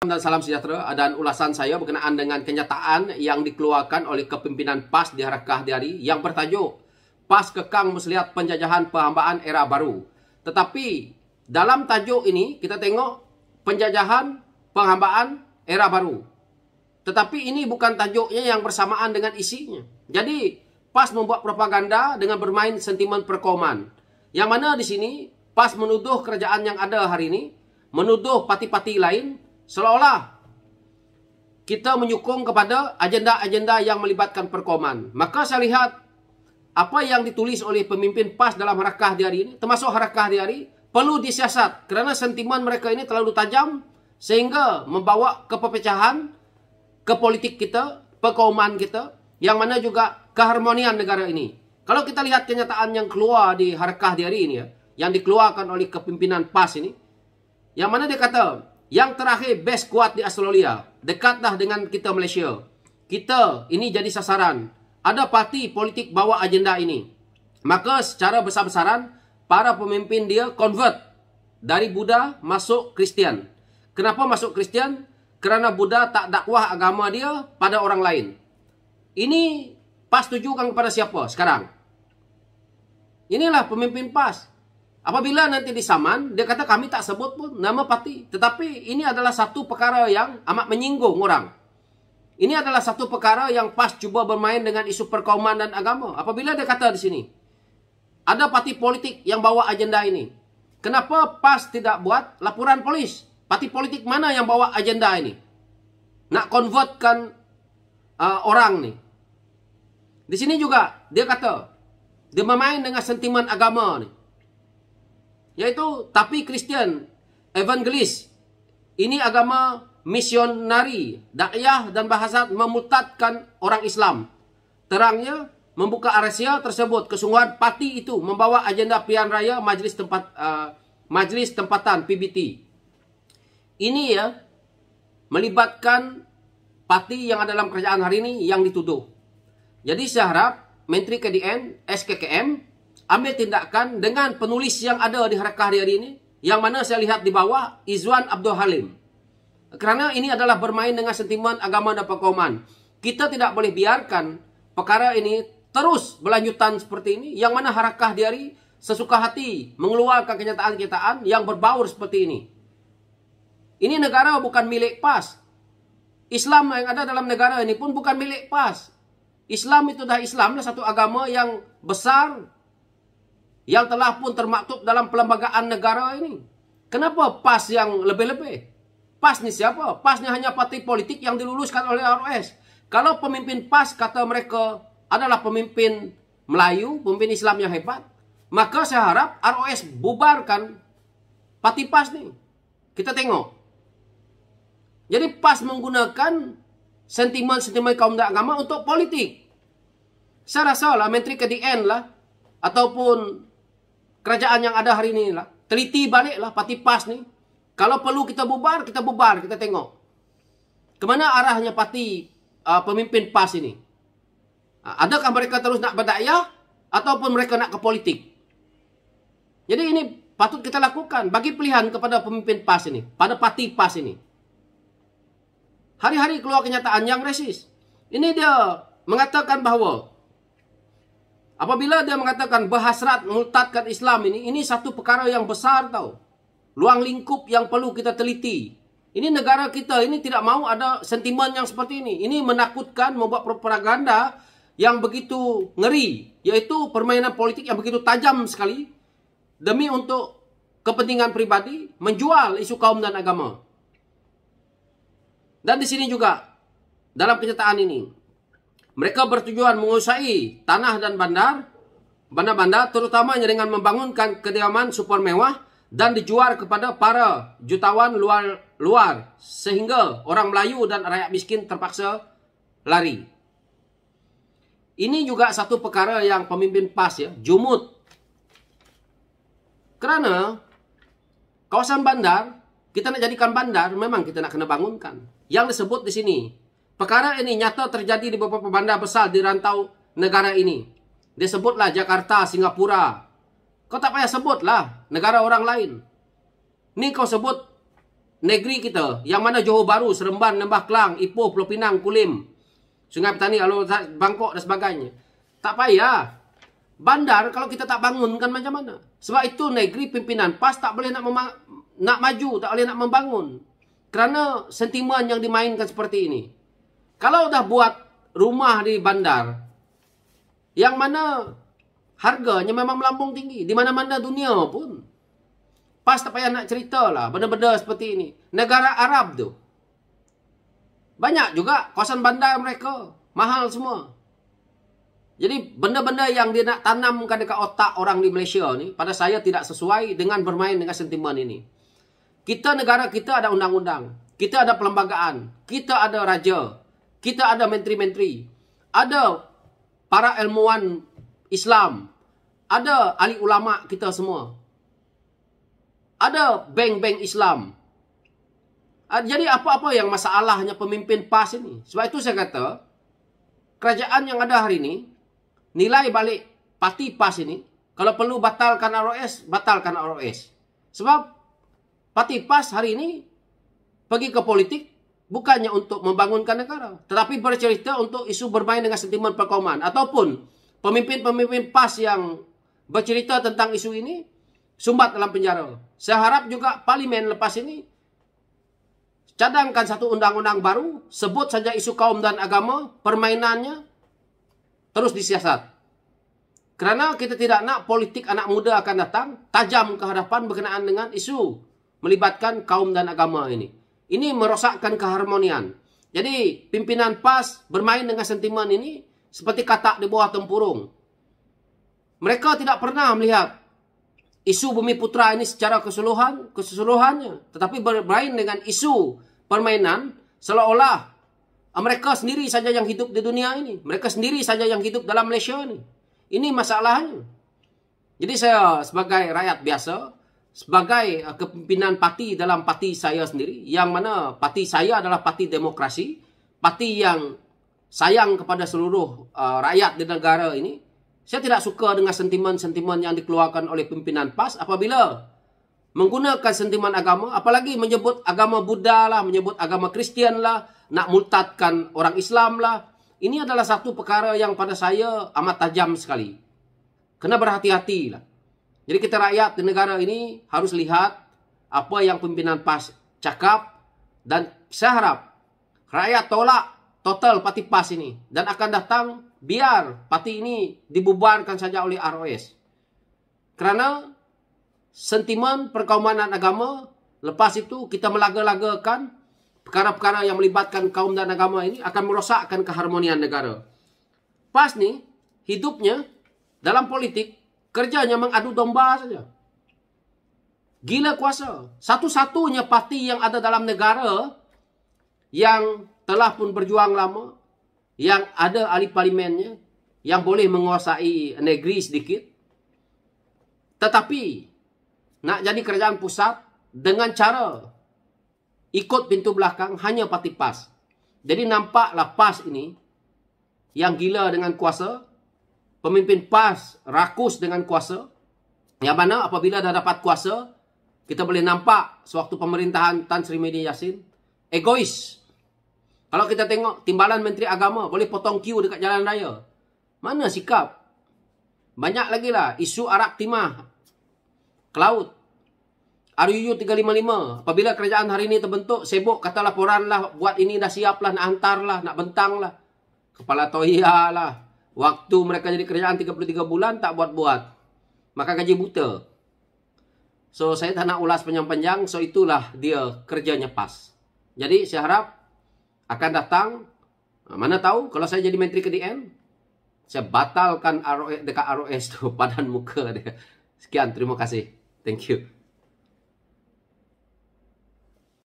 Dan salam sejahtera, dan ulasan saya berkenaan dengan kenyataan yang dikeluarkan oleh kepimpinan PAS di Harakah Diyari yang bertajuk PAS kekang muslihat penjajahan perhambaan era baru. Tetapi dalam tajuk ini kita tengok penjajahan perhambaan era baru. Tetapi ini bukan tajuknya yang bersamaan dengan isinya. Jadi PAS membuat propaganda dengan bermain sentimen perkauman. Yang mana di sini PAS menuduh kerajaan yang ada hari ini, menuduh parti-parti lain seolah-olah kita menyokong kepada agenda-agenda yang melibatkan perkauman. Maka saya lihat apa yang ditulis oleh pemimpin PAS dalam Harakah Diyari ini, termasuk Harakah Diyari, perlu disiasat kerana sentimen mereka ini terlalu tajam sehingga membawa ke perpecahan, ke politik kita, perkauman kita, yang mana juga keharmonian negara ini. Kalau kita lihat kenyataan yang keluar di Harakah Diyari ini ya, yang dikeluarkan oleh kepimpinan PAS ini, yang mana dia kata, yang terakhir best kuat di Australia, dekatlah dengan kita Malaysia. Kita ini jadi sasaran. Ada parti politik bawa agenda ini. Maka secara besar-besaran, para pemimpin dia convert dari Buddha masuk Kristian. Kenapa masuk Kristian? Kerana Buddha tak dakwah agama dia pada orang lain. Ini PAS tujukan kepada siapa sekarang? Inilah pemimpin PAS. Apabila nanti disaman, dia kata kami tak sebut pun nama parti. Tetapi ini adalah satu perkara yang amat menyinggung orang. Ini adalah satu perkara yang PAS cuba bermain dengan isu perkauman dan agama. Apabila dia kata di sini, ada parti politik yang bawa agenda ini. Kenapa PAS tidak buat laporan polis? Parti politik mana yang bawa agenda ini? Nak convertkan orang ni. Di sini juga dia kata, dia bermain dengan sentimen agama ni. Yaitu, tapi Kristian, evangelis, ini agama misionari, dakwah dan bahasa memutadkan orang Islam. Terangnya, membuka rahsia tersebut, kesungguhan parti itu membawa agenda pilihan raya Majlis Tempatan PBT. Ini ya, melibatkan parti yang ada dalam kerajaan hari ini yang dituduh. Jadi saya harap Menteri KDN, SKKM, ambil tindakan dengan penulis yang ada di Harakah Diyari ini, yang mana saya lihat di bawah Izwan Abdul Halim. Kerana ini adalah bermain dengan sentimen agama dan perkauman. Kita tidak boleh biarkan perkara ini terus berlanjutan seperti ini, yang mana Harakah Diyari sesuka hati mengeluarkan kenyataan-kenyataan yang berbaur seperti ini. Ini negara bukan milik PAS. Islam yang ada dalam negara ini pun bukan milik PAS. Islam itu dah Islam, satu agama yang besar, yang telah pun termaktub dalam perlembagaan negara ini. Kenapa PAS yang lebih-lebih? PAS ni siapa? PAS ni hanya parti politik yang diluluskan oleh ROS. Kalau pemimpin PAS kata mereka adalah pemimpin Melayu, pemimpin Islam yang hebat, maka saya harap ROS bubarkan parti PAS ni. Kita tengok. Jadi PAS menggunakan sentimen-sentimen kaum dan agama untuk politik. Saya rasa lah Menteri KDN lah, ataupun kerajaan yang ada hari ini lah, teliti baliklah parti PAS ni. Kalau perlu kita bubar, kita tengok. Kemana arahnya parti pemimpin PAS ini? Adakah mereka terus nak berdakwah ataupun mereka nak ke politik? Jadi ini patut kita lakukan, bagi pilihan kepada pemimpin PAS ini, pada parti PAS ini. Hari-hari keluar kenyataan yang resis. Ini dia mengatakan bahawa apabila dia mengatakan berhasrat murtadkan Islam ini satu perkara yang besar tau. Luang lingkup yang perlu kita teliti. Ini negara kita ini tidak mahu ada sentimen yang seperti ini. Ini menakutkan, membuat propaganda yang begitu ngeri. Iaitu permainan politik yang begitu tajam sekali. Demi untuk kepentingan pribadi, menjual isu kaum dan agama. Dan di sini juga, dalam kenyataan ini, mereka bertujuan menguasai tanah dan bandar-bandar, terutamanya dengan membangunkan kediaman super mewah dan dijual kepada para jutawan luar, sehingga orang Melayu dan rakyat miskin terpaksa lari. Ini juga satu perkara yang pemimpin PAS ya, jumut. Kerana kawasan bandar, kita nak jadikan bandar, memang kita nak kena bangunkan. Yang disebut di sini, perkara ini nyata terjadi di beberapa bandar besar di rantau negara ini. Dia sebutlah Jakarta, Singapura. Kau tak payah sebutlah negara orang lain. Ni kau sebut negeri kita, yang mana Johor Bahru, Seremban, Lembah Kelang, Ipoh, Pulau Pinang, Kulim, Sungai Petani, Alor Bangkok dan sebagainya. Tak payah. Bandar kalau kita tak bangunkan macam mana? Sebab itu negeri pimpinan PAS tak boleh nak maju, tak boleh nak membangun. Kerana sentimen yang dimainkan seperti ini. Kalau dah buat rumah di bandar, yang mana harganya memang melambung tinggi. Di mana-mana dunia pun. PAS tak payah nak cerita lah benda-benda seperti ini. Negara Arab tu, banyak juga kawasan bandar mereka. Mahal semua. Jadi benda-benda yang dia nak tanamkan dekat otak orang di Malaysia ni, pada saya tidak sesuai dengan bermain dengan sentimen ini. Kita, negara kita ada undang-undang. Kita ada perlembagaan. Kita ada raja. Kita ada menteri-menteri. Ada para ilmuwan Islam. Ada ahli ulama kita semua. Ada bank-bank Islam. Jadi apa-apa yang masalahnya pemimpin PAS ini. Sebab itu saya kata, kerajaan yang ada hari ini, nilai balik parti PAS ini, kalau perlu batalkan ROS, batalkan ROS. Sebab parti PAS hari ini pergi ke politik bukannya untuk membangunkan negara, tetapi bercerita untuk isu bermain dengan sentimen perkauman. Ataupun pemimpin-pemimpin PAS yang bercerita tentang isu ini sumbat dalam penjara. Saya harap juga parlimen lepas ini cadangkan satu undang-undang baru, sebut saja isu kaum dan agama, permainannya terus disiasat. Kerana kita tidak nak politik anak muda akan datang tajam ke hadapan berkenaan dengan isu melibatkan kaum dan agama ini. Ini merosakkan keharmonian. Jadi pimpinan PAS bermain dengan sentimen ini seperti katak di bawah tempurung. Mereka tidak pernah melihat isu Bumi Putra ini secara keseluruhannya. Tetapi bermain dengan isu permainan seolah-olah mereka sendiri saja yang hidup di dunia ini. Mereka sendiri saja yang hidup dalam Malaysia ini. Ini masalahnya. Jadi saya sebagai rakyat biasa, sebagai kepimpinan parti dalam parti saya sendiri, yang mana parti saya adalah parti demokrasi, parti yang sayang kepada seluruh rakyat di negara ini, saya tidak suka dengan sentimen-sentimen yang dikeluarkan oleh pimpinan PAS apabila menggunakan sentimen agama, apalagi menyebut agama Buddha lah, menyebut agama Kristian lah, nak murtadkan orang Islam lah. Ini adalah satu perkara yang pada saya amat tajam sekali. Kena berhati-hati lah. Jadi kita rakyat di negara ini harus lihat apa yang pimpinan PAS cakap. Dan saya harap rakyat tolak total parti PAS ini. Dan akan datang biar parti ini dibubarkan saja oleh ROS. Kerana sentimen perkauman agama, lepas itu kita melaga-lagakan perkara-perkara yang melibatkan kaum dan agama ini akan merosakkan keharmonian negara. PAS ni hidupnya dalam politik, kerjanya mengadu domba saja. Gila kuasa. Satu-satunya parti yang ada dalam negara yang telah pun berjuang lama, yang ada ahli parlimennya, yang boleh menguasai negeri sedikit. Tetapi nak jadi kerajaan pusat dengan cara ikut pintu belakang hanya parti PAS. Jadi nampaklah PAS ini yang gila dengan kuasa. Pemimpin PAS rakus dengan kuasa. Yang mana apabila dah dapat kuasa, kita boleh nampak sewaktu pemerintahan Tan Sri Medi Yassin egois. Kalau kita tengok timbalan Menteri Agama boleh potong queue dekat jalan raya. Mana sikap? Banyak lagi lah isu Arab Timah ke laut. RUU 355, apabila kerajaan hari ini terbentuk, sibuk kata laporan lah, buat ini dah siap lah, nak hantar lah, nak bentang lah. Kepala toya lah. Waktu mereka jadi kerajaan 33 bulan, tak buat-buat. Maka gaji buta. So, saya tak nak ulas panjang-panjang, so itulah dia kerjanya PAS. Jadi, saya harap akan datang, mana tahu, kalau saya jadi Menteri KDN, saya batalkan ROS, dekat ROS tu, padan muka dia. Sekian, terima kasih. Thank you.